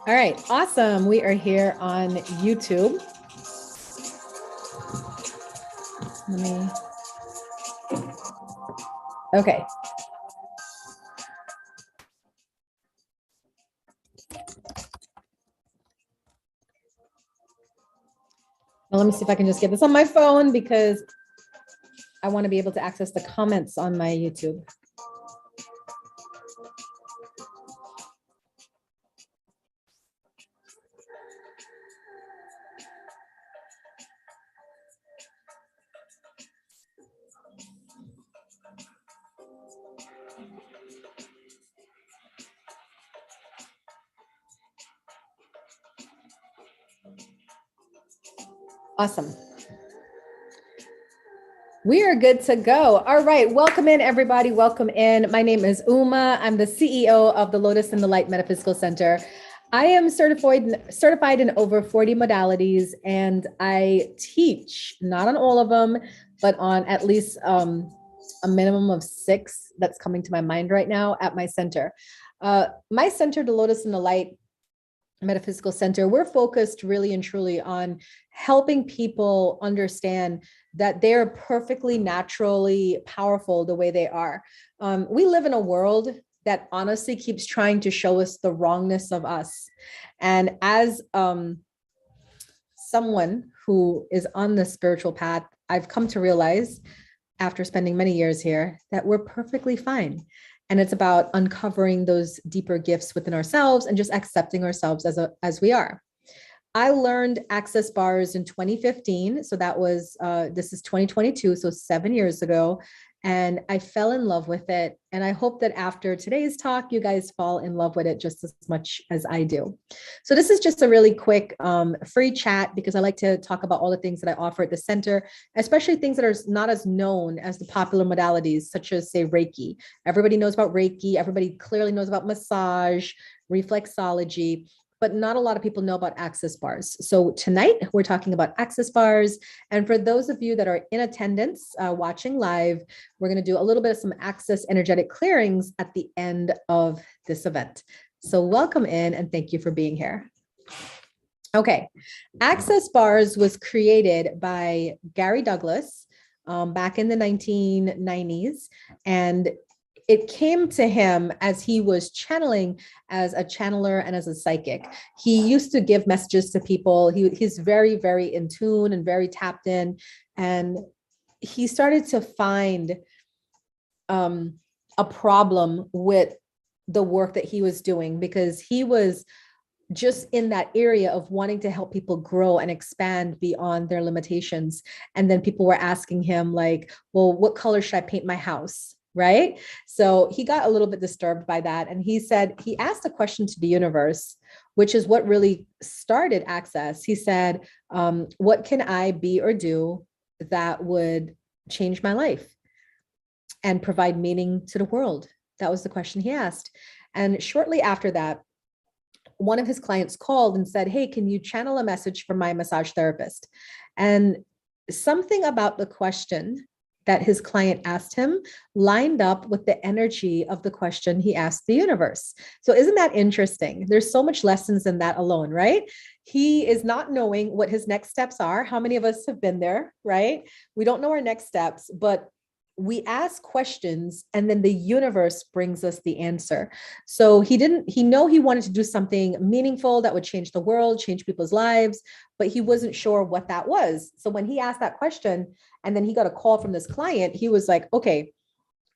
All right, awesome. We are here on YouTube. Okay. Well, let me see if I can just get this on my phone because I want to be able to access the comments on my YouTube. Awesome. We are good to go. All right. Welcome in, everybody. Welcome in. My name is Uma. I'm the CEO of the Lotus and the Light Metaphysical Center. I am certified in over 40 modalities, and I teach, not on all of them, but on at least a minimum of 6 that's coming to my mind right now at my center. My center, the Lotus and the Light Metaphysical Center, we're focused really and truly on helping people understand that they're perfectly naturally powerful the way they are. We live in a world that honestly keeps trying to show us the wrongness of us. And as someone who is on the spiritual path, I've come to realize after spending many years here that we're perfectly fine. And it's about uncovering those deeper gifts within ourselves and just accepting ourselves as we are. I learned access bars in 2015. So that was, this is 2022, so 7 years ago. And I fell in love with it. And I hope that after today's talk, you guys fall in love with it just as much as I do. So this is just a really quick free chat because I like to talk about all the things that I offer at the center, especially things that are not as known as the popular modalities, such as, say, Reiki. Everybody knows about Reiki. Everybody clearly knows about massage, reflexology, but not a lot of people know about access bars. So tonight we're talking about access bars. And for those of you that are in attendance, watching live, we're gonna do a little bit of some access energetic clearings at the end of this event. So welcome in and thank you for being here. Okay, access bars was created by Gary Douglas back in the 1990s. And it came to him as he was channeling as a channeler and as a psychic. He used to give messages to people. He's very, very in tune and very tapped in. And he started to find a problem with the work that he was doing because he was just in that area of wanting to help people grow and expand beyond their limitations. And then people were asking him like, well, what color should I paint my house? Right? So he got a little bit disturbed by that. And he said, he asked a question to the universe, which is what really started access. He said, what can I be or do that would change my life and provide meaning to the world? That was the question he asked. And shortly after that, one of his clients called and said, hey, can you channel a message from my massage therapist? And something about the question that his client asked him lined up with the energy of the question he asked the universe. So isn't that interesting? There's so much lessons in that alone, right? He is not knowing what his next steps are. How many of us have been there, right? We don't know our next steps, but we ask questions and then the universe brings us the answer. So he wanted to do something meaningful that would change the world, change people's lives, but he wasn't sure what that was. So when he asked that question and then he got a call from this client, he was like, okay,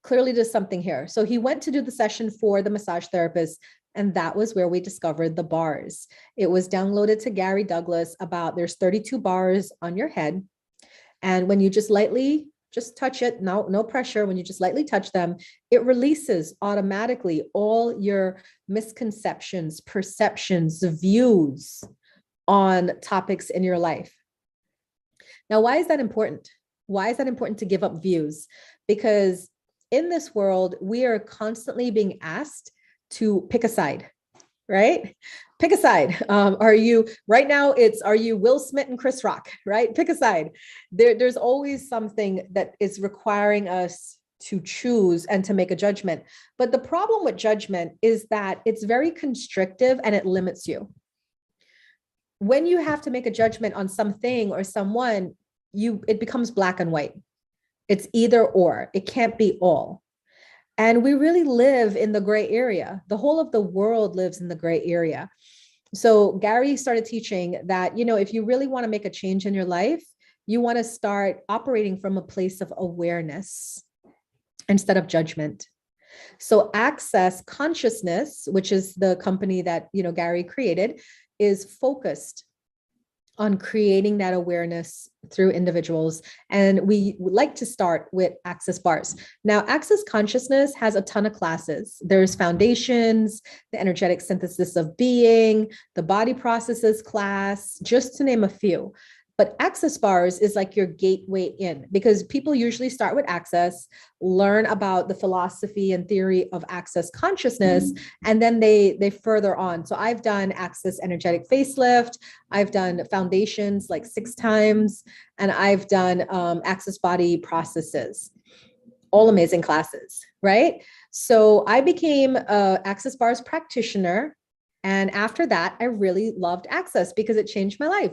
clearly there's something here. So he went to do the session for the massage therapist. And that was where we discovered the bars. It was downloaded to Gary Douglas about there's 32 bars on your head. And when you just touch it, no pressure. When you just lightly touch them, it releases automatically all your misconceptions, perceptions, views on topics in your life. Now, why is that important? Why is that important to give up views? Because in this world, we are constantly being asked to pick a side, right? Pick a side. Are you Will Smith and Chris Rock, right? Pick a side. There's always something that is requiring us to choose and to make a judgment. But the problem with judgment is that it's very constrictive and it limits you. When you have to make a judgment on something or someone, it becomes black and white. It's either or, it can't be all. And we really live in the gray area. The whole of the world lives in the gray area. So Gary started teaching that, if you really want to make a change in your life, you want to start operating from a place of awareness instead of judgment. So Access Consciousness, which is the company that, Gary created, is focused on creating that awareness through individuals. And we would like to start with Access Bars. Now, Access Consciousness has a ton of classes. There's Foundations, the Energetic Synthesis of Being, the Body Processes class, just to name a few. But Access Bars is like your gateway in, because people usually start with Access, learn about the philosophy and theory of Access Consciousness, and then they further on. So I've done Access Energetic Facelift, I've done Foundations like 6 times, and I've done Access Body Processes. All amazing classes, right? So I became a Access Bars practitioner. And after that, I really loved Access because it changed my life.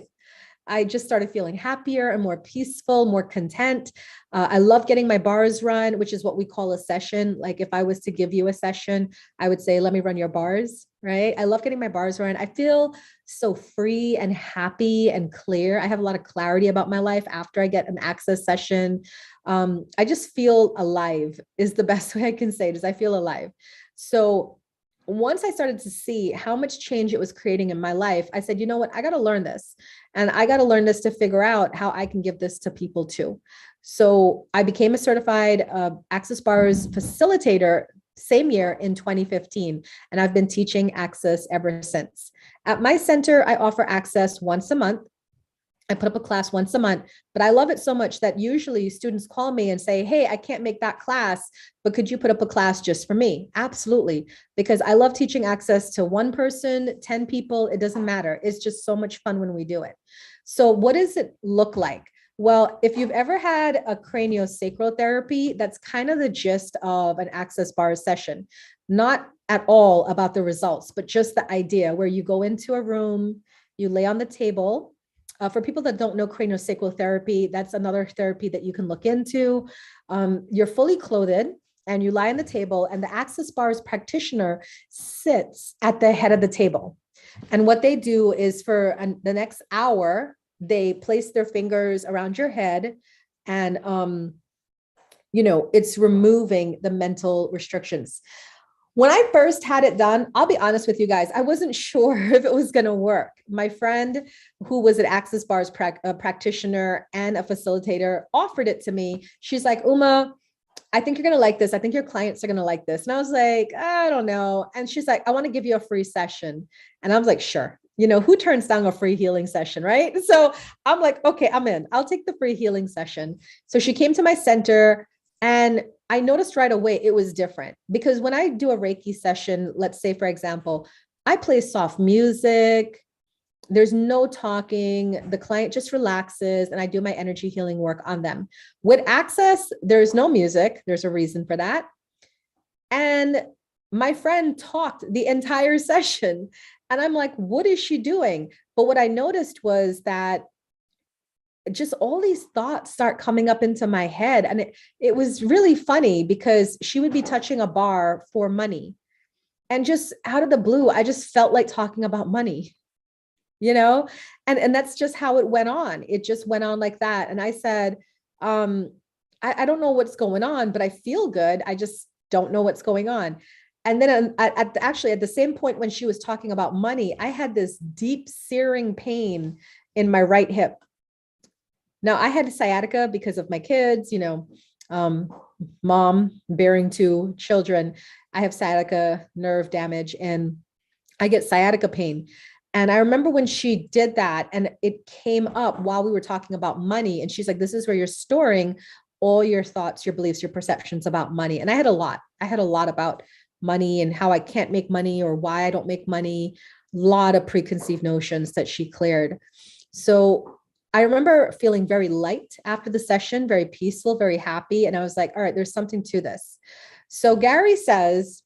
I just started feeling happier and more peaceful, more content. I love getting my bars run, which is what we call a session. Like if I was to give you a session, I would say, let me run your bars, right? I love getting my bars run. I feel so free and happy and clear. I have a lot of clarity about my life after I get an Access session. I just feel alive is the best way I can say it, is I feel alive. So once I started to see how much change it was creating in my life, I said, you know what, I got to learn this. And I got to learn this to figure out how I can give this to people too. So I became a certified Access Bars facilitator same year in 2015. And I've been teaching Access ever since. At my center, I offer Access once a month. I put up a class once a month, but I love it so much that usually students call me and say, hey, I can't make that class, but could you put up a class just for me? Absolutely. Because I love teaching Access to 1 person, 10 people. It doesn't matter. It's just so much fun when we do it. So what does it look like? Well, if you've ever had a Craniosacral Therapy, that's kind of the gist of an Access Bars session. Not at all about the results, but just the idea where you go into a room, you lay on the table. For people that don't know Craniosacral Therapy, that's another therapy that you can look into. You're fully clothed and you lie on the table, and the Access Bars practitioner sits at the head of the table. And what they do is for the next hour, they place their fingers around your head and, it's removing the mental restrictions. When I first had it done, I'll be honest with you guys, I wasn't sure if it was going to work. My friend who was an Access Bars practitioner and a facilitator offered it to me. She's like, Uma, I think you're going to like this. I think your clients are going to like this. And I was like, I don't know. And she's like, I want to give you a free session. And I was like, sure. Who turns down a free healing session, right? So I'm like, okay, I'm in. I'll take the free healing session. So she came to my center, and I noticed right away it was different, because when I do a Reiki session, let's say, for example, I play soft music, there's no talking, the client just relaxes, and I do my energy healing work on them. With Access, there's no music. There's a reason for that. And my friend talked the entire session, and I'm like, what is she doing? But what I noticed was that just all these thoughts start coming up into my head. And it was really funny, because she would be touching a bar for money. And just out of the blue, I just felt like talking about money, and that's just how it went on. It just went on like that. And I said, I don't know what's going on, but I feel good. I just don't know what's going on. And then at the same point when she was talking about money, I had this deep searing pain in my right hip. Now, I had sciatica because of my kids, mom bearing 2 children. I have sciatica nerve damage, and I get sciatica pain. And I remember when she did that, and it came up while we were talking about money. And she's like, this is where you're storing all your thoughts, your beliefs, your perceptions about money. And I had a lot about money and how I can't make money or why I don't make money. A lot of preconceived notions that she cleared. So I remember feeling very light after the session, very peaceful, very happy. And I was like, all right, there's something to this. So Gary says,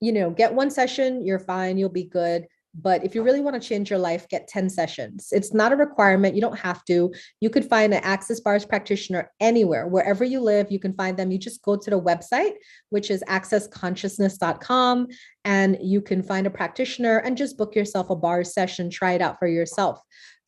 get one session, you're fine, you'll be good. But if you really want to change your life, get 10 sessions. It's not a requirement. You don't have to. You could find an Access Bars practitioner anywhere, wherever you live, you can find them. You just go to the website, which is accessconsciousness.com, and you can find a practitioner and just book yourself a bars session, try it out for yourself.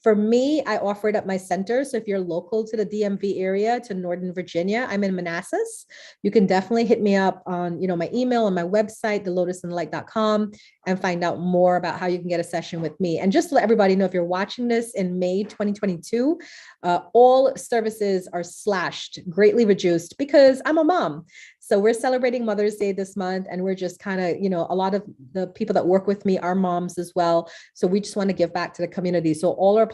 For me, I offer it at my center. So if you're local to the DMV area, to Northern Virginia, I'm in Manassas. You can definitely hit me up on, my email and my website, thelotusandthelight.com, and find out more about how you can get a session with me. And just to let everybody know, if you're watching this in May 2022, all services are slashed, greatly reduced, because I'm a mom. So we're celebrating Mother's Day this month, and we're just kind of, a lot of the people that work with me are moms as well. So we just want to give back to the community. So all our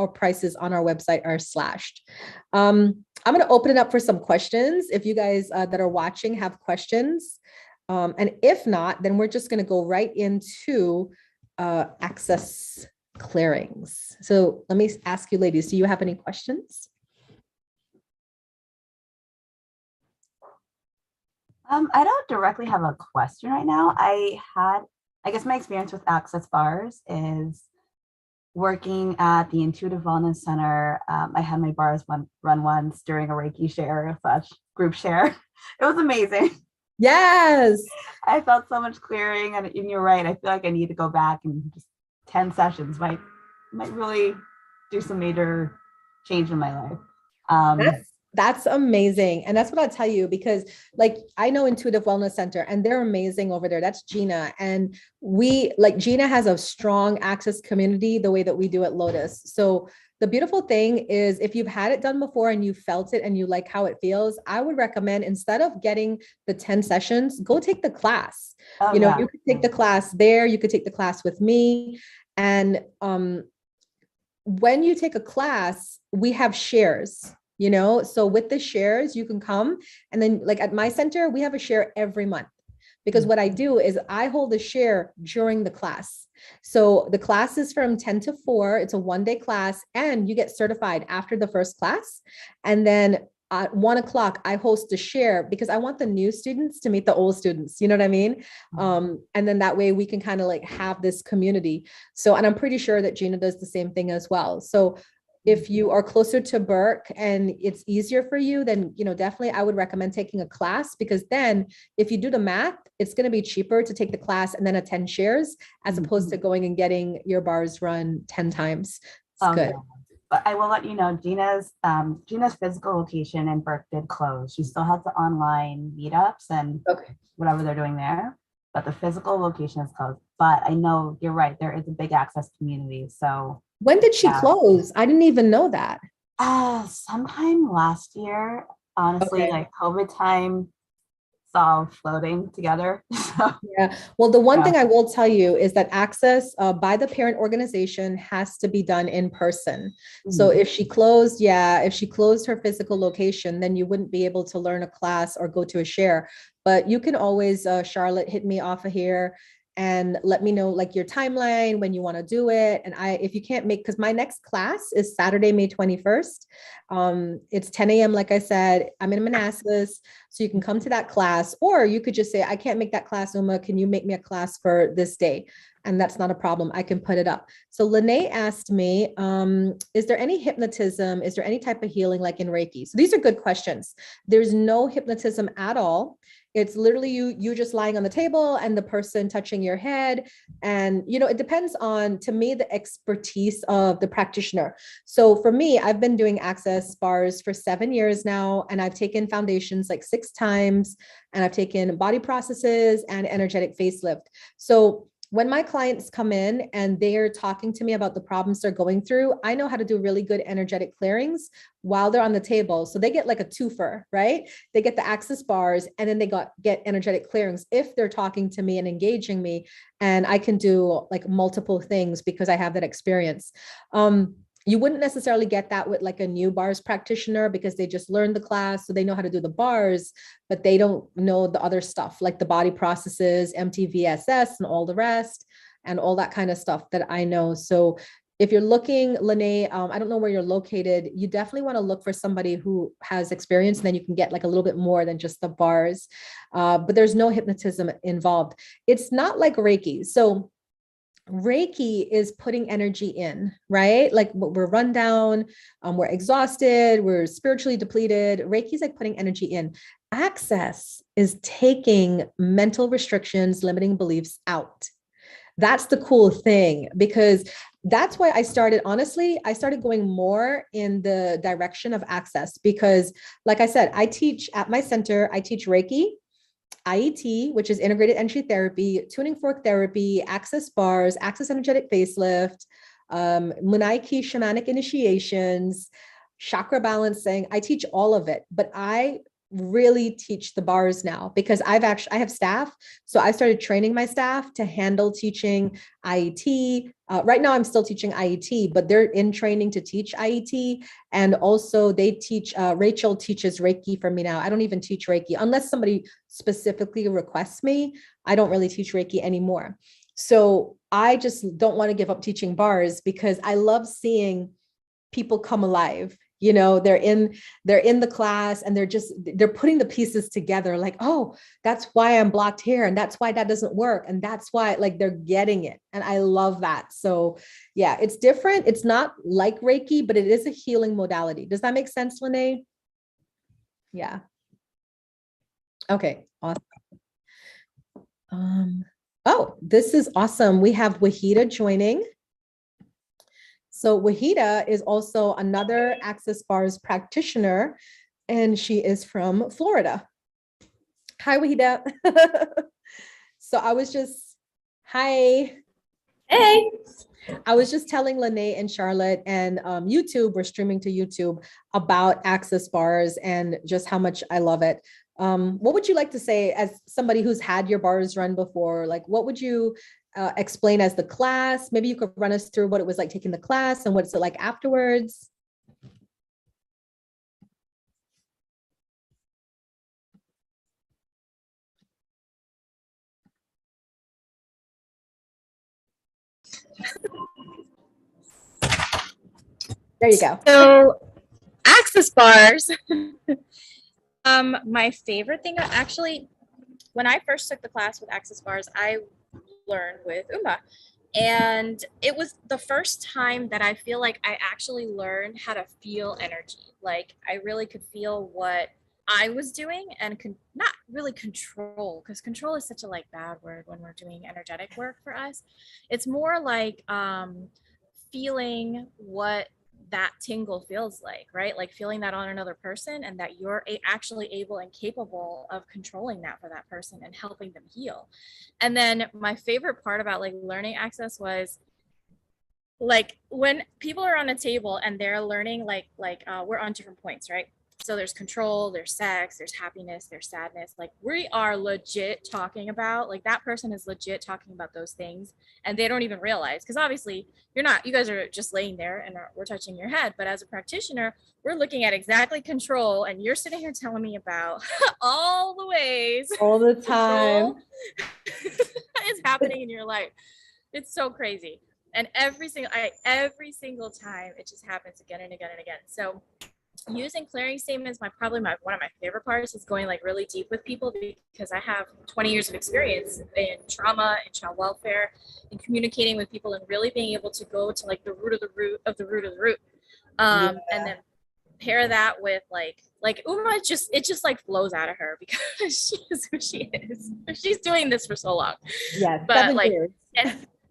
prices on our website are slashed. I'm going to open it up for some questions. If you guys that are watching have questions, and if not, then we're just going to go right into access clearings. So let me ask you, ladies, do you have any questions? I don't directly have a question right now. I guess my experience with Access Bars is working at the Intuitive Wellness Center. I had my bars run once during a Reiki share / group share. It was amazing. Yes. I felt so much clearing, and you're right. I feel like I need to go back, and just 10 sessions might really do some major change in my life. That's amazing. And that's what I'll tell you, because I know Intuitive Wellness Center, and they're amazing over there. That's Gina. And Gina has a strong access community the way that we do at Lotus. So the beautiful thing is, if you've had it done before and you felt it and you like how it feels, I would recommend, instead of getting the 10 sessions, go take the class. You could take the class there. You could take the class with me. And when you take a class, we have shares. So with the shares, you can come, and then at my center, we have a share every month, because what I do is I hold a share during the class. So the class is from 10 to 4. It's a 1-day class, and you get certified after the first class. And then at 1 o'clock, I host a share, because I want the new students to meet the old students. You know what I mean? And then that way we can kind of have this community. So, and I'm pretty sure that Gina does the same thing as well. So if you are closer to Burke and it's easier for you, then, definitely I would recommend taking a class, because then if you do the math, it's going to be cheaper to take the class and then attend shares, as opposed to going and getting your bars run 10 times. It's good. But I will let you know, Gina's physical location in Burke did close. She still has the online meetups and whatever they're doing there, but the physical location is closed. But I know you're right, there is a big access community. So when did she close? I didn't even know that. Sometime last year, honestly, COVID time, it's all floating together. Yeah. Well, the one thing I will tell you is that access by the parent organization has to be done in person. So if she closed her physical location, then you wouldn't be able to learn a class or go to a share. But you can always, Charlotte, hit me off of here and let me know your timeline when you want to do it. And if you can't make, because my next class is Saturday, May 21st. It's 10 a.m. Like I said, I'm in Manassas, so you can come to that class, or you could just say, I can't make that class, Uma, can you make me a class for this day? And that's not a problem. I can put it up. So Lene asked me, is there any hypnotism? Is there any type of healing like in Reiki? So these are good questions. There's no hypnotism at all. It's literally you just lying on the table and the person touching your head. And, it depends on, to me, the expertise of the practitioner. So for me, I've been doing access bars for 7 years now, and I've taken foundations 6 times, and I've taken body processes and energetic facelift. So when my clients come in and they're talking to me about the problems they're going through, I know how to do really good energetic clearings while they're on the table. So they get a twofer, right? They get the access bars, and then they get energetic clearings if they're talking to me and engaging me. And I can do multiple things because I have that experience. You wouldn't necessarily get that with a new bars practitioner, because they just learned the class, so they know how to do the bars, but they don't know the other stuff, like the body processes, MTVSS, and all the rest, and all that kind of stuff that I know. So if you're looking, Lene, I don't know where you're located, you definitely want to look for somebody who has experience, and then you can get like a little bit more than just the bars. But there's no hypnotism involved. It's not like Reiki. So Reiki is putting energy in, right? Like we're run down, we're exhausted, we're spiritually depleted. Reiki is like putting energy in. Access is taking mental restrictions, limiting beliefs out. That's the cool thing, because that's why I started, honestly, I started going more in the direction of access, because like I said, I teach at my center, I teach Reiki, IET, which is integrated entry therapy, tuning fork therapy, access bars, access energetic facelift, Munaiki shamanic initiations, chakra balancing. I teach all of it, but I really teach the bars now, because I have staff. So I started training my staff to handle teaching IET. Right now I'm still teaching IET, but they're in training to teach IET. And also they teach, Rachel teaches Reiki for me now. I don't even teach Reiki unless somebody specifically requests me. I don't really teach Reiki anymore. So I just don't want to give up teaching bars, because I love seeing people come alive. You know, they're in the class and they're putting the pieces together, like, oh, that's why I'm blocked here, and that's why that doesn't work, and that's why, like, they're getting it. And I love that. So yeah, it's different. It's not like Reiki, but it is a healing modality. Does that make sense, Lene? Yeah. Okay, awesome. Oh, this is awesome. We have Wahida joining. So Wahida is also another Access Bars practitioner, and she is from Florida. Hi, Wahida. So hi. Hey. I was just telling Lene and Charlotte and YouTube, we're streaming to YouTube, about Access Bars and just how much I love it. What would you like to say as somebody who's had your bars run before? Like, what would you explain as the class? Maybe you could run us through what it was like taking the class and what's it like afterwards. There you go. So access bars. My favorite thing, actually, when I first took the class with access bars, I learned with Uma. And it was the first time that I feel like I actually learned how to feel energy. Like I really could feel what I was doing and not really control, because control is such a like bad word when we're doing energetic work for us. It's more like feeling what that tingle feels like, right? Like feeling that on another person, and that you're actually able and capable of controlling that for that person and helping them heal. And then my favorite part about like learning access was like when people are on a table and they're learning we're on different points, right? So there's control, there's sex, there's happiness, there's sadness. Like we are legit talking about, like that person is legit talking about those things, and they don't even realize, because obviously you guys are just laying there and we're touching your head. But as a practitioner, we're looking at exactly control, and you're sitting here telling me about all the ways all the time is happening in your life. It's so crazy. And every single time it just happens again and again and again. So using clearing statements, one of my favorite parts is going like really deep with people, because I have 20 years of experience in trauma and child welfare and communicating with people and really being able to go to like the root of the root of the root of the root. And then pair that with like Uma, it just like flows out of her, because she is who she is. She's doing this for so long. Yes, but like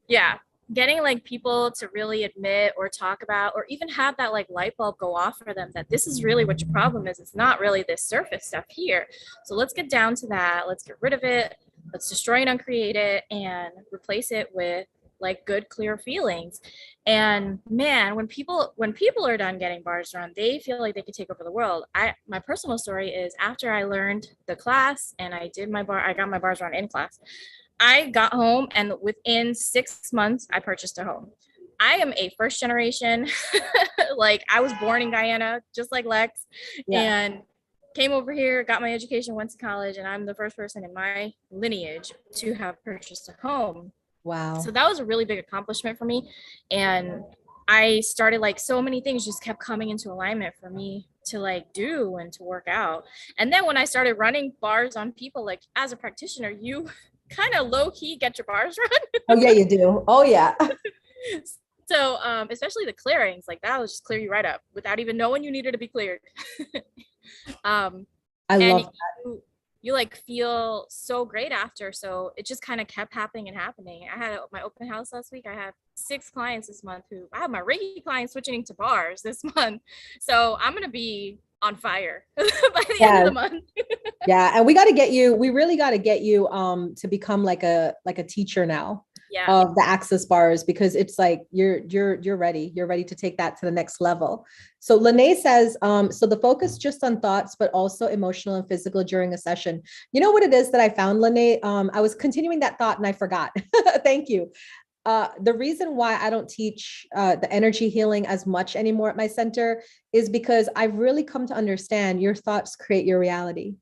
yeah, getting like people to really admit or talk about, or even have that like light bulb go off for them, that this is really what your problem is. It's not really this surface stuff here. So let's get down to that. Let's get rid of it. Let's destroy and uncreate it and replace it with like good, clear feelings. And man, when people are done getting bars drawn, they feel like they could take over the world. My personal story is, after I learned the class and I got my bars drawn in class, I got home, and within 6 months, I purchased a home. I am a first generation, like I was born in Guyana, just like Lex, and came over here, got my education, went to college, and I'm the first person in my lineage to have purchased a home. Wow. So that was a really big accomplishment for me. And I started like so many things just kept coming into alignment for me to like do and to work out. And then when I started running bars on people, like as a practitioner, you kind of low key get your bars run. Oh yeah, you do. Oh yeah. So especially the clearings, like that will just clear you right up without even knowing you needed to be cleared. um, I and love you like feel so great after. So it just kind of kept happening and happening. I had my open house last week. I had 6 clients this month who I have my Reiki clients switching to bars this month. So I'm going to be on fire by the end of the month. Yeah. And we got to get you, we really got to get you to become like a teacher now. Of the access bars, because it's like you're ready. You're ready to take that to the next level. So Lene says, so the focus just on thoughts, but also emotional and physical during a session. You know what it is that I found, Lene? I was continuing that thought and I forgot. Thank you. The reason why I don't teach the energy healing as much anymore at my center is because I've really come to understand your thoughts create your reality.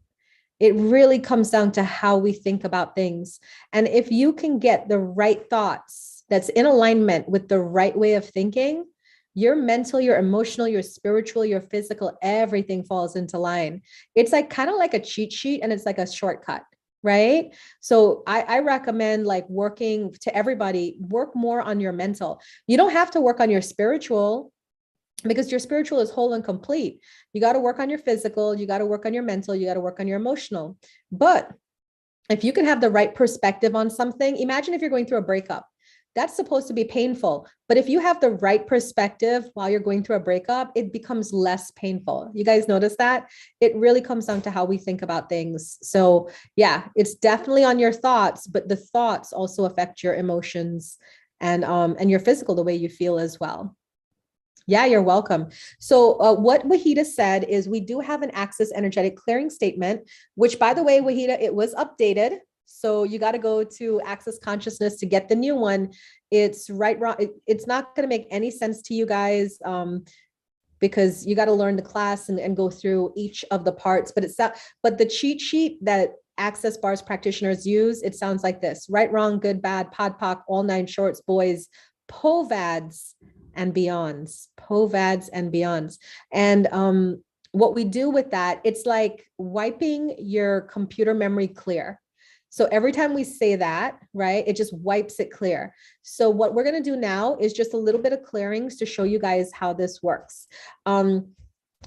It really comes down to how we think about things. And if you can get the right thoughts that's in alignment with the right way of thinking, your mental, your emotional, your spiritual, your physical, everything falls into line. It's like kind of like a cheat sheet and it's like a shortcut, right? So I recommend like working to everybody, work more on your mental. You don't have to work on your spiritual, because your spiritual is whole and complete. You got to work on your physical, you got to work on your mental, you got to work on your emotional. But if you can have the right perspective on something, imagine if you're going through a breakup. That's supposed to be painful. But if you have the right perspective while you're going through a breakup, it becomes less painful. You guys notice that? It really comes down to how we think about things. So yeah, it's definitely on your thoughts, but the thoughts also affect your emotions and your physical, the way you feel as well. Yeah, you're welcome. So what Wahida said is we do have an Access energetic clearing statement, which by the way, Wahida, it was updated. So you got to go to Access Consciousness to get the new one. It's right, wrong. It's not going to make any sense to you guys because you got to learn the class and go through each of the parts. But but the cheat sheet that Access Bars practitioners use, it sounds like this: right, wrong, good, bad, pod, poc, all 9 shorts, boys, povads, and beyonds, povads and beyonds. And what we do with that, it's like wiping your computer memory clear. So every time we say that, right, it just wipes it clear. So what we're going to do now is just a little bit of clearings to show you guys how this works.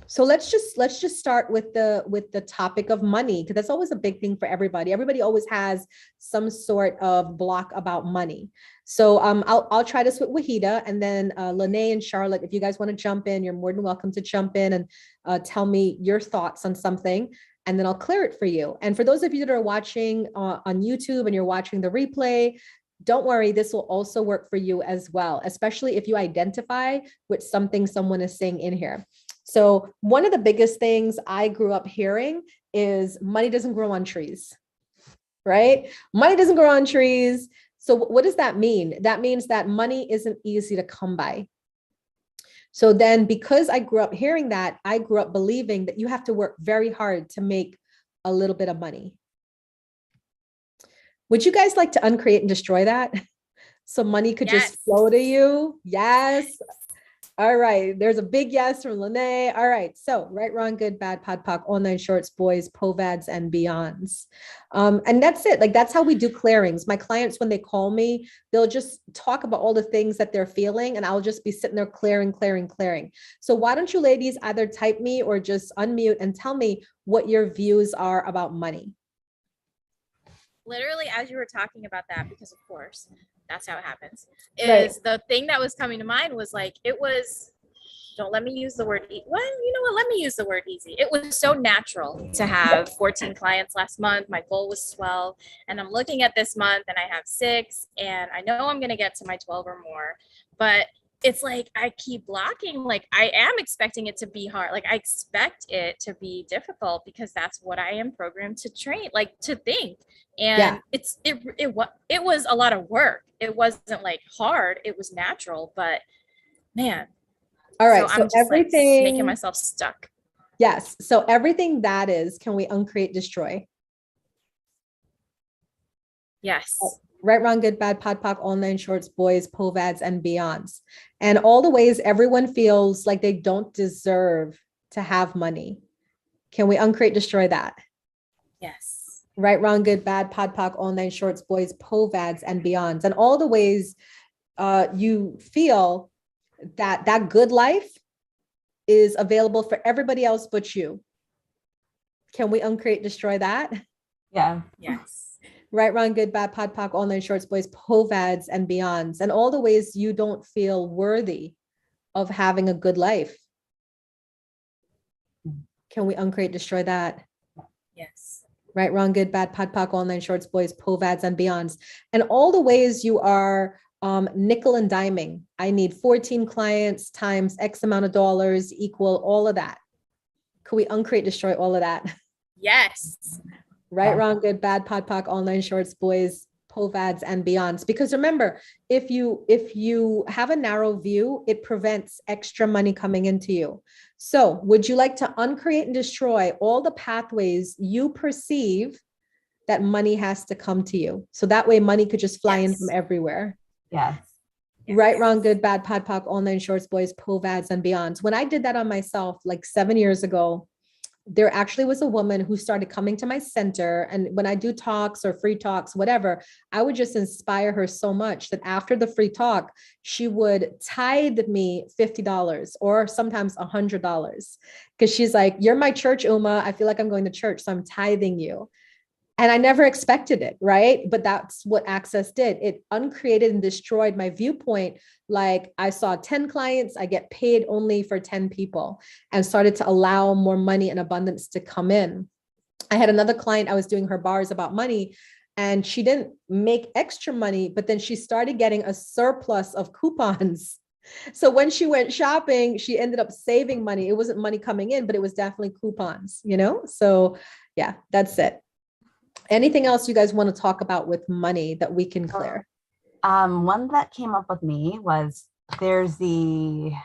So let's just start with the topic of money, because that's always a big thing for everybody. Everybody always has some sort of block about money. So I'll try this with Wahida, and then Lene and Charlotte, if you guys want to jump in, you're more than welcome to jump in and tell me your thoughts on something, and then I'll clear it for you. And for those of you that are watching on YouTube and you're watching the replay, don't worry, this will also work for you as well, especially if you identify with something someone is saying in here. So one of the biggest things I grew up hearing is money doesn't grow on trees, right? Money doesn't grow on trees. So what does that mean? That means that money isn't easy to come by. So then because I grew up hearing that, I grew up believing that you have to work very hard to make a little bit of money. Would you guys like to uncreate and destroy that? So money could just flow to you? Yes. All right. There's a big yes from Lene. All right. So right, wrong, good, bad, pod, poc, all 9 shorts, boys, povads, and beyonds. And that's it. Like, that's how we do clearings. My clients, when they call me, they'll just talk about all the things that they're feeling, and I'll just be sitting there clearing. So why don't you ladies either type me or just unmute and tell me what your views are about money? Literally, as you were talking about that, because of course that's how it happens, is the thing that was coming to mind was like, it was, don't let me use the word, well, you know what, let me use the word easy. It was so natural to have 14 clients last month. My goal was 12, and I'm looking at this month and I have 6, and I know I'm going to get to my 12 or more, but it's like I keep blocking. Like, I am expecting it to be hard. Like, I expect it to be difficult because that's what I am programmed to train, like to think. And it was a lot of work. It wasn't like hard. It was natural, but man. All right. So I'm just everything, like making myself stuck. Yes. So everything that is, can we uncreate, destroy? Yes. Right, wrong, good, bad, pod, poc, all nine shorts, boys, povads, and beyonds. And all the ways everyone feels like they don't deserve to have money. Can we uncreate, destroy that? Yes. Right, wrong, good, bad, pod, poc, all nine shorts, boys, povads, and beyonds. And all the ways you feel that that good life is available for everybody else but you. Can we uncreate, destroy that? Yeah. Yes. Right, wrong, good, bad, pod, poc, all nine shorts, boys, povads, and beyonds. And all the ways you don't feel worthy of having a good life. Can we uncreate, destroy that? Yes. Right, wrong, good, bad, pod, poc, all nine shorts, boys, povads, and beyonds. And all the ways you are nickel and diming. I need 14 clients times X amount of dollars equal all of that. Could we uncreate, destroy all of that? Yes. Right, wrong, good, bad, pod, poc, all nine shorts, boys, povads, and beyonds. Because remember, if you have a narrow view, it prevents extra money coming into you. So would you like to uncreate and destroy all the pathways you perceive that money has to come to you? So that way money could just fly in Yes. from everywhere. Yes. Right, wrong, good, bad, pod, poc, all nine shorts, boys, povads, and beyonds. When I did that on myself like 7 years ago, there actually was a woman who started coming to my center. And when I do talks or free talks, whatever, I would just inspire her so much that after the free talk, she would tithe me $50 or sometimes $100. Because she's like, you're my church, Uma. I feel like I'm going to church, so I'm tithing you. And I never expected it, right? But that's what Access did. It uncreated and destroyed my viewpoint. Like I saw 10 clients, I get paid only for 10 people, and started to allow more money and abundance to come in. I had another client, I was doing her bars about money, and she didn't make extra money, but then she started getting a surplus of coupons. So when she went shopping, she ended up saving money. It wasn't money coming in, but it was definitely coupons, you know? So yeah, that's it. Anything else you guys want to talk about with money that we can clear? One that came up with me was there's a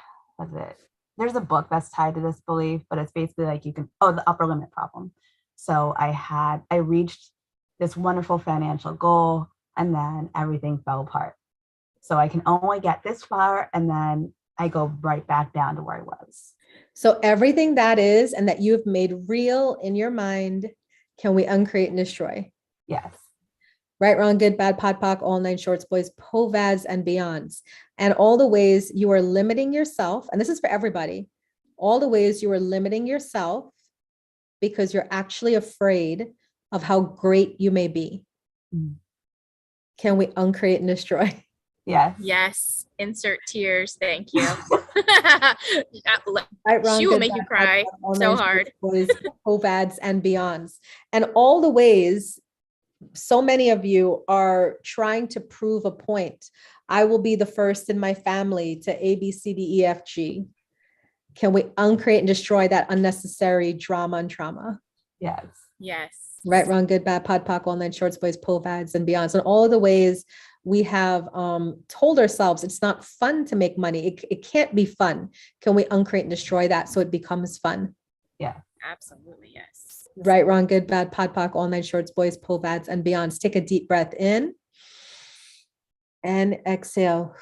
book that's tied to this belief, but it's basically like the upper limit problem. So I reached this wonderful financial goal and then everything fell apart. So I can only get this far and then I go right back down to where I was. So everything that is and that you've made real in your mind, can we uncreate and destroy? Yes. Right, wrong, good, bad, pod, poc, all nine shorts, boys, povads, and beyonds. And all the ways you are limiting yourself, and this is for everybody, all the ways you are limiting yourself because you're actually afraid of how great you may be. Can we uncreate and destroy? Yes. Yes. Insert tears. Thank you. Right, wrong, She will good, make bad, you pod, cry poc, all so nine hard. shorts, boys, povads, and beyonds. And all the ways so many of you are trying to prove a point. I will be the first in my family to A, B, C, D, E, F, G. Can we uncreate and destroy that unnecessary drama and trauma? Yes. Yes. Right, wrong, good, bad, pod, poc, all nine shorts, boys, povads, and beyond. So all of the ways we have told ourselves it's not fun to make money. It can't be fun. Can we uncreate and destroy that so it becomes fun? Yeah. Absolutely. Yes. Right, wrong, good, bad, pod, poc, all nine shorts, boys, povads, and beyonds. Take a deep breath in and exhale.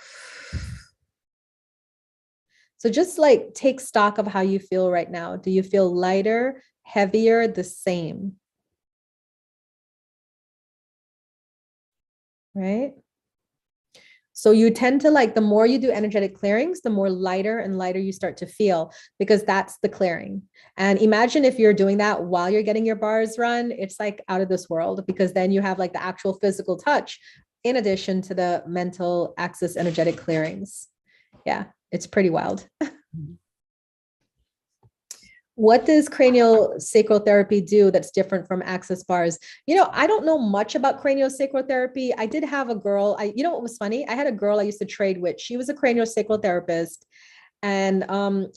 So just like take stock of how you feel right now. Do you feel lighter, heavier, the same? Right? So you tend to like, the more you do energetic clearings, the more lighter and lighter you start to feel, because that's the clearing. And imagine if you're doing that while you're getting your bars run, it's like out of this world, because then you have like the actual physical touch in addition to the mental access energetic clearings. Yeah, it's pretty wild. What does cranial sacral therapy do that's different from access bars? You know, I don't know much about cranial sacral therapy. I did have a girl, you know what was funny? I had a girl I used to trade with. She was a cranial sacral therapist. And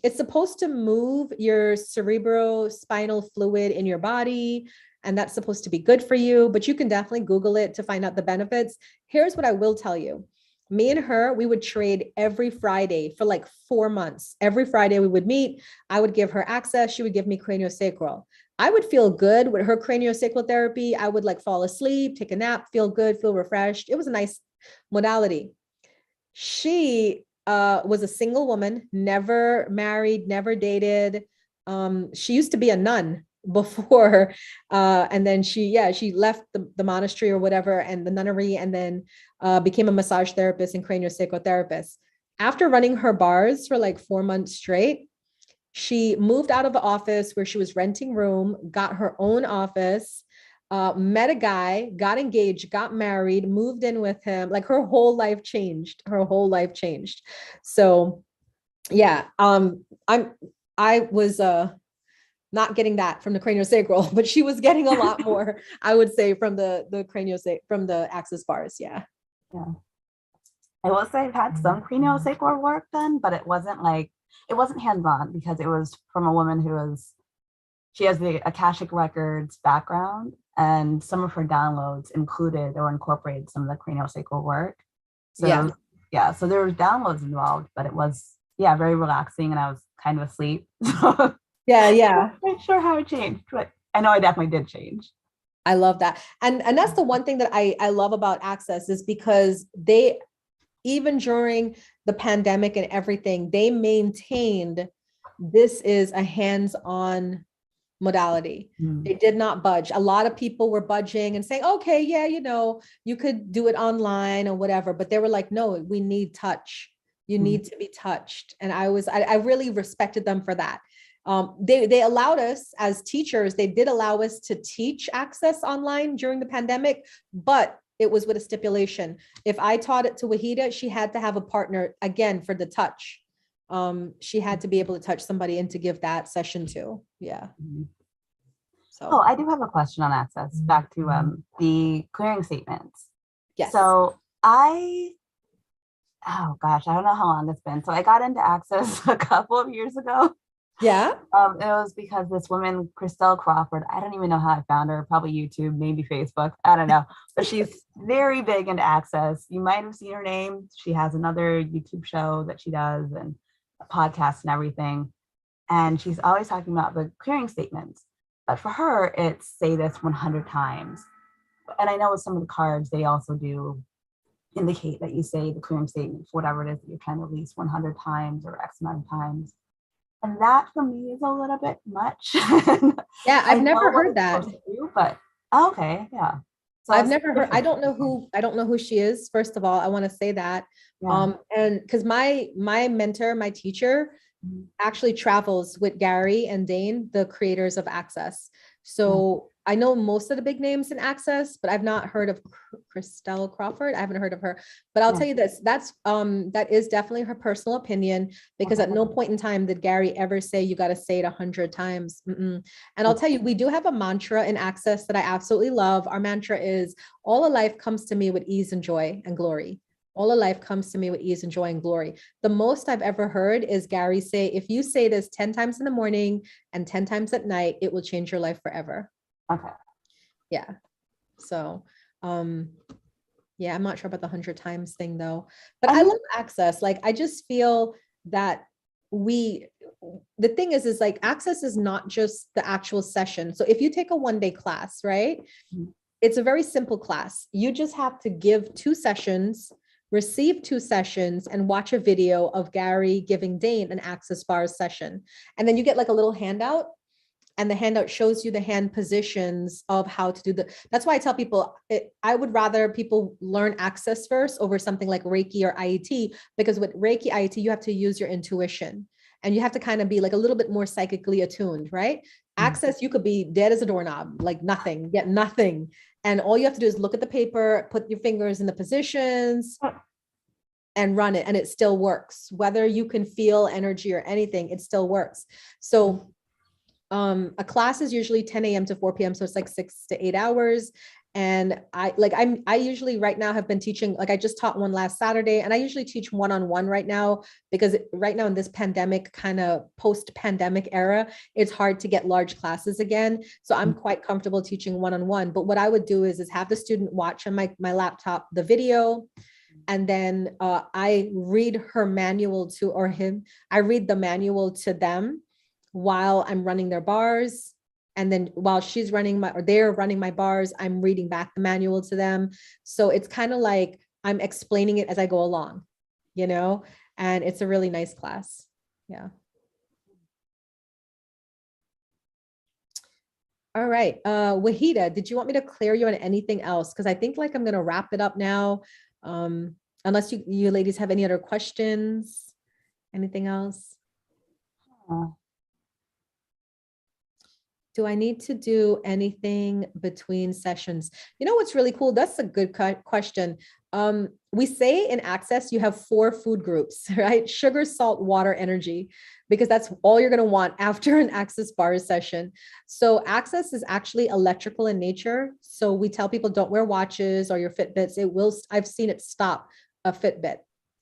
it's supposed to move your cerebrospinal fluid in your body. And that's supposed to be good for you, but you can definitely Google it to find out the benefits. Here's what I will tell you. Me and her, we would trade every Friday for like 4 months. Every Friday we would meet. I would give her access. She would give me craniosacral. I would feel good with her craniosacral therapy. I would like fall asleep, take a nap, feel good, feel refreshed. It was a nice modality. She was a single woman, never married, never dated. She used to be a nun before, and then she left the monastery or whatever, and the nunnery, and then became a massage therapist and craniosacral therapist. After running her bars for like 4 months straight, she moved out of the office where she was renting room, got her own office, met a guy, got engaged, got married, moved in with him. Like her whole life changed. Her whole life changed. So yeah, I was not getting that from the craniosacral, but she was getting a lot more, I would say, from the craniosacral, from the access bars. Yeah. Yeah. I will say I've had some craniosacral work done, but it wasn't hands-on because it was from a woman she has the Akashic Records background, and some of her downloads included or incorporated some of the craniosacral work. So so there were downloads involved, but it was very relaxing, and I was kind of asleep. Yeah. I'm not sure how it changed, but I know I definitely did change. I love that. And that's the one thing that I love about Access is because they, even during the pandemic and everything, they maintained this is a hands-on modality. They did not budge. A lot of people were budging and saying, okay, yeah, you could do it online or whatever, but they were like, no, we need touch. You need to be touched. And I really respected them for that. They allowed us as teachers, they did allow us to teach Access online during the pandemic, but it was with a stipulation. If I taught it to Wahida, she had to have a partner again for the touch. She had to be able to touch somebody and to give that session to. Yeah. So. I do have a question on Access. Back to the clearing statements. Yes. So I don't know how long it's been. So I got into Access a couple of years ago. Yeah. It was because this woman, Christelle Crawford, I don't even know how I found her, probably YouTube, maybe Facebook, I don't know. But she's very big into Access. You might have seen her name. She has another YouTube show that she does and a podcast and everything. And she's always talking about the clearing statements. But for her, it's say this 100 times. And I know with some of the cards, they also do indicate that you say the clearing statement for whatever it is that you're trying to release 100 times or X amount of times. And that for me is a little bit much. Yeah, I've never heard that. But okay, yeah. So I've never heard. I don't know who she is. First of all, I want to say that. Yeah. And because my mentor, my teacher, actually travels with Gary and Dane, the creators of Access. So I know most of the big names in Access, but I've not heard of Christelle Crawford. I haven't heard of her, but I'll tell you this, that is definitely her personal opinion, because at no point in time did Gary ever say, you got to say it 100 times. And I'll tell you, we do have a mantra in Access that I absolutely love. Our mantra is, all of life comes to me with ease and joy and glory. All of life comes to me with ease and joy and glory. The most I've ever heard is Gary say, if you say this 10 times in the morning and 10 times at night, it will change your life forever. Okay. Yeah. So, yeah, I'm not sure about the 100 times thing though, but I love Access. Like, I just feel that the thing is like, Access is not just the actual session. So if you take a 1-day class, right? It's a very simple class. You just have to give 2 sessions, receive 2 sessions, and watch a video of Gary giving Dane an Access bars session. And then you get like a little handout, and the handout shows you the hand positions of how to do that's why I tell people, I would rather people learn Access first over something like Reiki or IET, because with Reiki, IET, you have to use your intuition and you have to kind of be like a little bit more psychically attuned, right? Access, you could be dead as a doorknob, like nothing, get nothing. And all you have to do is look at the paper, put your fingers in the positions and run it. And it still works. Whether you can feel energy or anything, it still works. So a class is usually 10 a.m. to 4 p.m. So it's like 6 to 8 hours. And I usually right now have been teaching, like I just taught one last Saturday, and I usually teach one-on-one right now, because right now in this pandemic, kind of post-pandemic era, it's hard to get large classes again. So I'm quite comfortable teaching one-on-one. But what I would do is have the student watch on my laptop, the video, and then I read her manual to, or him, I read the manual to them while I'm running their bars. And then while she's running or they're running my bars, I'm reading back the manual to them. So it's kind of like I'm explaining it as I go along, and it's a really nice class. Yeah. All right. Wahida, did you want me to clear you on anything else? Because I think like I'm going to wrap it up now. Unless you ladies have any other questions, anything else? Do I need to do anything between sessions? What's really cool? That's a good question. We say in Access, you have 4 food groups, right? Sugar, salt, water, energy, because that's all you're going to want after an Access bars session. So Access is actually electrical in nature. So we tell people don't wear watches or your Fitbits. I've seen it stop a Fitbit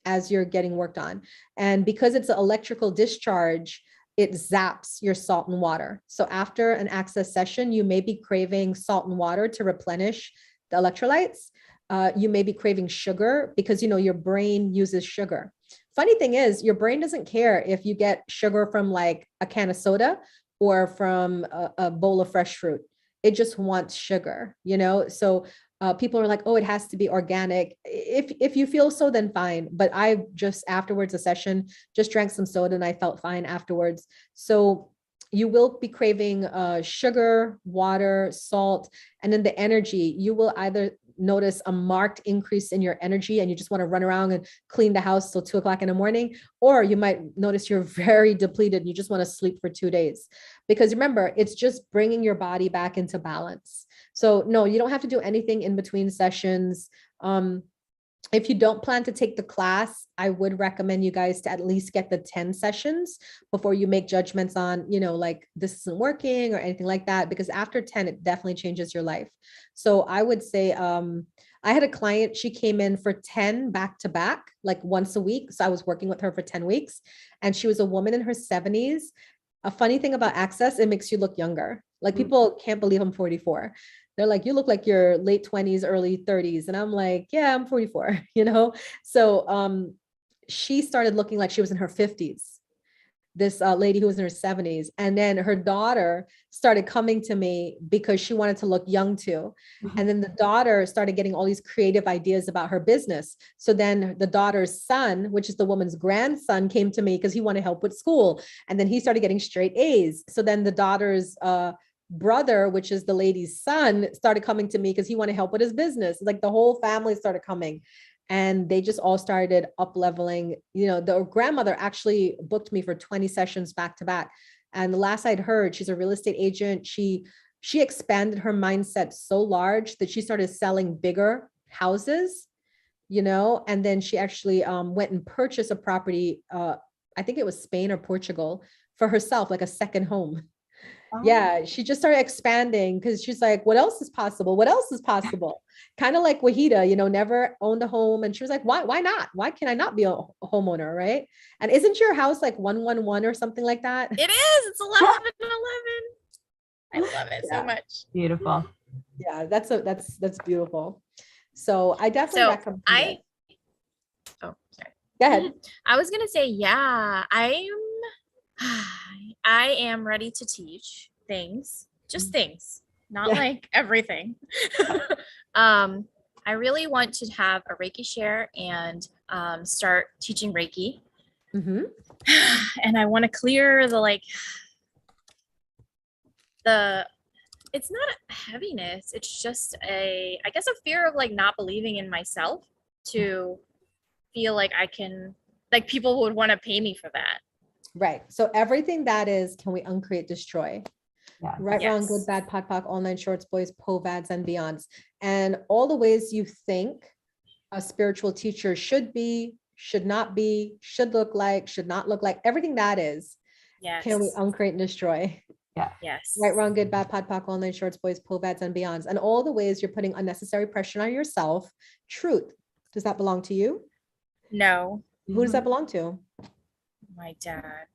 as you're getting worked on. And because it's an electrical discharge, it zaps your salt and water. So after an Access session, you may be craving salt and water to replenish the electrolytes. You may be craving sugar because, your brain uses sugar. Funny thing is, your brain doesn't care if you get sugar from like a can of soda or from a bowl of fresh fruit. It just wants sugar, So people are like, oh, it has to be organic. If you feel so, then fine. But I just afterwards a session, just drank some soda and I felt fine afterwards. So you will be craving sugar, water, salt, and then the energy. You will either notice a marked increase in your energy and you just want to run around and clean the house till 2:00 in the morning, or you might notice you're very depleted and you just want to sleep for 2 days. Because remember, it's just bringing your body back into balance. So no, you don't have to do anything in between sessions. If you don't plan to take the class, I would recommend you guys to at least get the 10 sessions before you make judgments on, like this isn't working or anything like that, because after 10, it definitely changes your life. So I would say, I had a client, she came in for 10 back to back, like once a week. So I was working with her for 10 weeks and she was a woman in her 70s. A funny thing about Access, it makes you look younger. Like people can't believe I'm 44. They're like, you look like you're late 20s, early 30s. And I'm like, yeah, I'm 44, So she started looking like she was in her 50s, this lady who was in her 70s. And then her daughter started coming to me because she wanted to look young too. And then the daughter started getting all these creative ideas about her business. So then the daughter's son, which is the woman's grandson, came to me because he wanted help with school. And then he started getting straight A's. So then the daughter's brother, which is the lady's son, started coming to me because he wanted help with his business. Like the whole family started coming and they just all started up leveling. The grandmother actually booked me for 20 sessions back to back. And the last I'd heard, she's a real estate agent. She expanded her mindset so large that she started selling bigger houses, and then she actually went and purchased a property. I think it was Spain or Portugal for herself, like a second home. Yeah, she just started expanding because she's like, what else is possible? What else is possible? Kind of like Wahida, never owned a home. And she was like, why not? Why can I not be a homeowner? Right. And isn't your house like 111 or something like that? It is. It's 1111. I love it so much. Beautiful. Yeah, that's beautiful. So I definitely recommend it. Oh, sorry. Go ahead. I was gonna say, yeah, I am ready to teach things, just things, not like everything. I really want to have a Reiki share and start teaching Reiki. And I want to clear it's not a heaviness. It's just I guess a fear of like not believing in myself to feel like I can, like people would want to pay me for that. Right. So everything that is, can we uncreate, destroy? Yeah. Right, wrong, good, bad, pot, pock, all nine shorts, boys, povads, and beyonds. And all the ways you think a spiritual teacher should be, should not be, should look like, should not look like, everything that is, can we uncreate and destroy? Yeah. Yes. Right, wrong, good, bad, pot, pock, all nine shorts, boys, povads, and beyonds. And all the ways you're putting unnecessary pressure on yourself. Truth. Does that belong to you? No. Who does that belong to? My dad.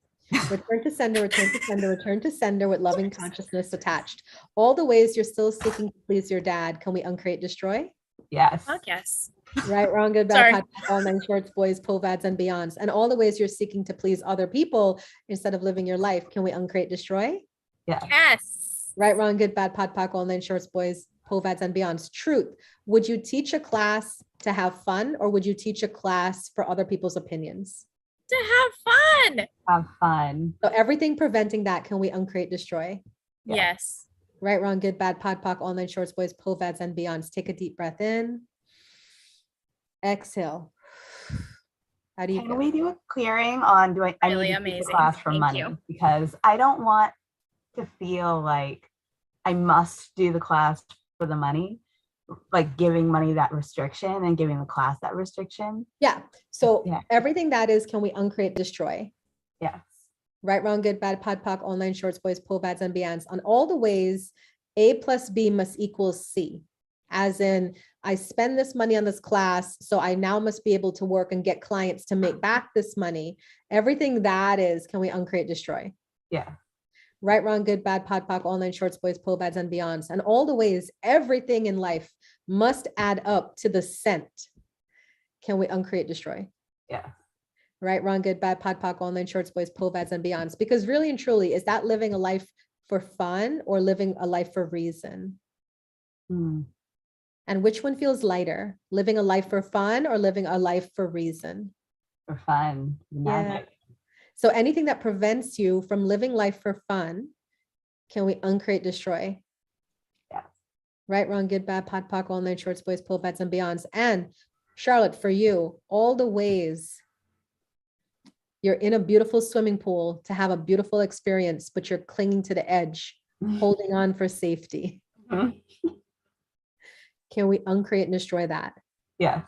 Return to sender, return to sender, return to sender with loving consciousness attached. All the ways you're still seeking to please your dad. Can we uncreate, destroy? Yes. Fuck yes. Right, wrong, good, bad, pot, all nine shorts, boys, povads, and beyonds. And all the ways you're seeking to please other people instead of living your life. Can we uncreate, destroy? Yeah. Yes. Right, wrong, good, bad, pod, poc, all nine shorts, boys, povads, and beyonds. Truth. Would you teach a class to have fun, or would you teach a class for other people's opinions? To have fun. Have fun. So everything preventing that, can we uncreate, destroy? Yeah. Yes. Right, wrong, good, bad, pod, poc, all nine shorts, boys, povads, and beyonds. Take a deep breath in. Exhale. How do you Can feel? we do a clearing on I Really need to teach amazing. the class for Thank money? you. Because I don't want to feel like I must do the class for the money, like giving money that restriction and giving the class that restriction. Yeah. So Yeah. everything that is, can we uncreate, destroy? Yes. Right, wrong, good, bad, pod, poc, all nine shorts, boys, povads, and beyonds. On all the ways, A plus B must equal C. As in, I spend this money on this class, so I now must be able to work and get clients to make back this money. Everything that is, can we uncreate, destroy? Yeah. Right, wrong, good, bad, pod, poc, all nine shorts, boys, povads, and beyonds. And all the ways, everything in life must add up to the cent. Can we uncreate, destroy? Yeah. Right, wrong, good, bad, pod, poc, all nine shorts, boys, povads, and beyonds. Because really and truly, is that living a life for fun or living a life for reason? Mm. And which one feels lighter? Living a life for fun or living a life for reason? For fun. Magic. So anything that prevents you from living life for fun, can we uncreate, destroy? Yeah. Right, wrong, good, bad, pod, poc, all nine shorts, boys, povads, and beyonds. And Charlotte, for you, all the ways you're in a beautiful swimming pool to have a beautiful experience, but you're clinging to the edge, holding on for safety. Mhm. Can we uncreate and destroy that? Yes.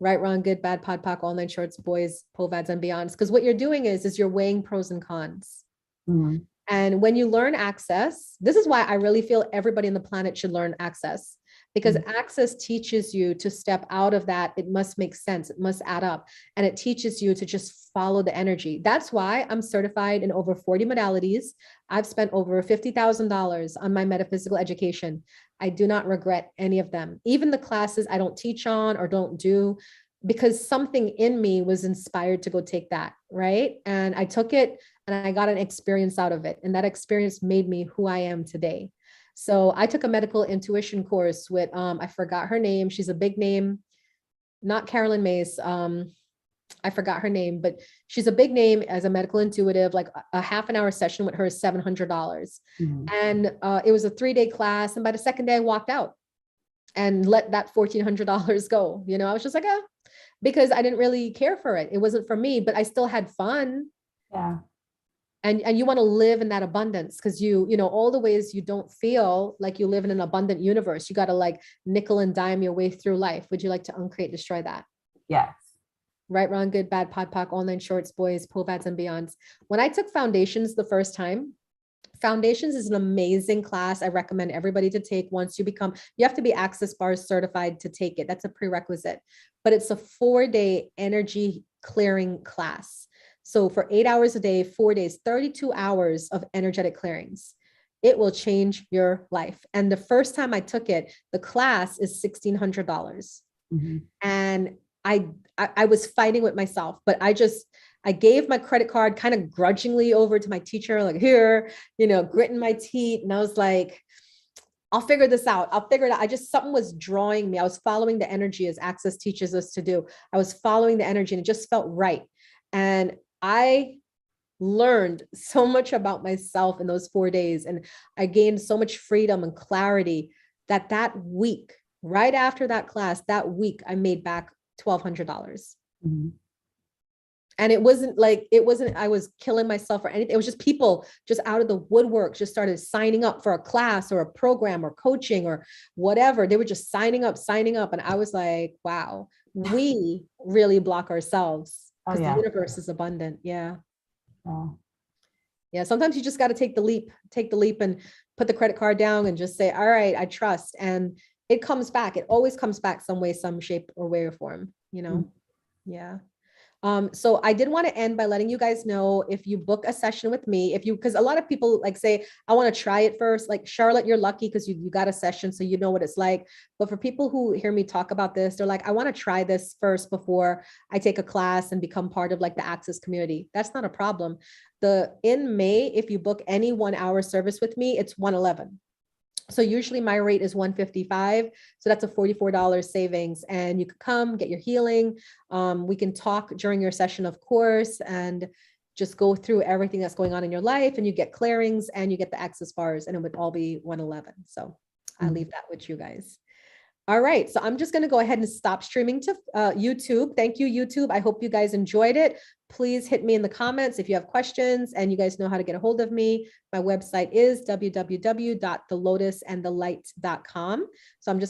Right, wrong, good, bad, pod, poc, all nine shorts, boys, povads, and beyonds. Because what you're doing is you're weighing pros and cons. Mm. And when you learn access, this is why I really feel everybody on the planet should learn access, because access teaches you to step out of that. It must make sense. It must add up. And it teaches you to just follow the energy. That's why I'm certified in over 40 modalities. I've spent over $50,000 on my metaphysical education. I do not regret any of them. Even the classes I don't teach on or don't do, because something in me was inspired to go take that, right? And I took it and I got an experience out of it. And that experience made me who I am today. So I took a medical intuition course with, I forgot her name. She's a big name, not Carolyn Mace. I forgot her name, but she's a big name as a medical intuitive. Like a half an hour session with her is $700. Mhm. And it was a 3-day class. And by the second day I walked out and let that $1,400 go. You know, I was just like, oh, because I didn't really care for it. It wasn't for me, but I still had fun. Yeah. And you want to live in that abundance, because you know, all the ways you don't feel like you live in an abundant universe, you got to like nickel and dime your way through life. Would you like to uncreate, destroy that? Yes. Right, wrong, good, bad, pod, poc, all nine shorts, boys, povads, and beyonds. When I took foundations the first time, foundations is an amazing class. I recommend everybody to take. Once you become, you have to be Access Bars certified to take it. That's a prerequisite, but it's a 4-day energy clearing class. So for 8 hours a day, 4 days, 32 hours of energetic clearings. It will change your life. And the first time I took it, the class is $1,600. Mhm. And I was fighting with myself, but I gave my credit card kind of grudgingly over to my teacher, like, here, you know, gritting my teeth. And I was like, I'll figure this out. I'll figure it out. Something was drawing me. I was following the energy as Access teaches us to do. I was following the energy and it just felt right. And I learned so much about myself in those 4 days. And I gained so much freedom and clarity that week, right after that class, that week, I made back $1,200. Mhm. And it wasn't I was killing myself or anything. It was just people just out of the woodwork just started signing up for a class or a program or coaching or whatever. They were just signing up. And I was like, wow, we really block ourselves Oh, because yeah. the universe is abundant. Yeah. Oh. Yeah. Sometimes you just got to take the leap and put the credit card down and just say, all right, I trust. And it comes back. It always comes back some way, some shape or way or form, you know? Yeah. So I did want to end by letting you guys know, if you book a session with me, because a lot of people like say, I want to try it first. Like Charlotte, you're lucky because you got a session, so you know what it's like. But for people who hear me talk about this, they're like, I want to try this first before I take a class and become part of like the Access community. That's not a problem. In May, if you book any 1 hour service with me, it's $111. So usually my rate is $155. So that's a $44 savings, and you could come get your healing. We can talk during your session, of course, and just go through everything that's going on in your life, and you get clearings and you get the access bars, and it would all be $111. So I leave that with you guys. All right, so I'm just going to go ahead and stop streaming to YouTube. Thank you, YouTube. I hope you guys enjoyed it. Please hit me in the comments if you have questions, and you guys know how to get a hold of me. My website is www.thelotusandthelight.com. So I'm just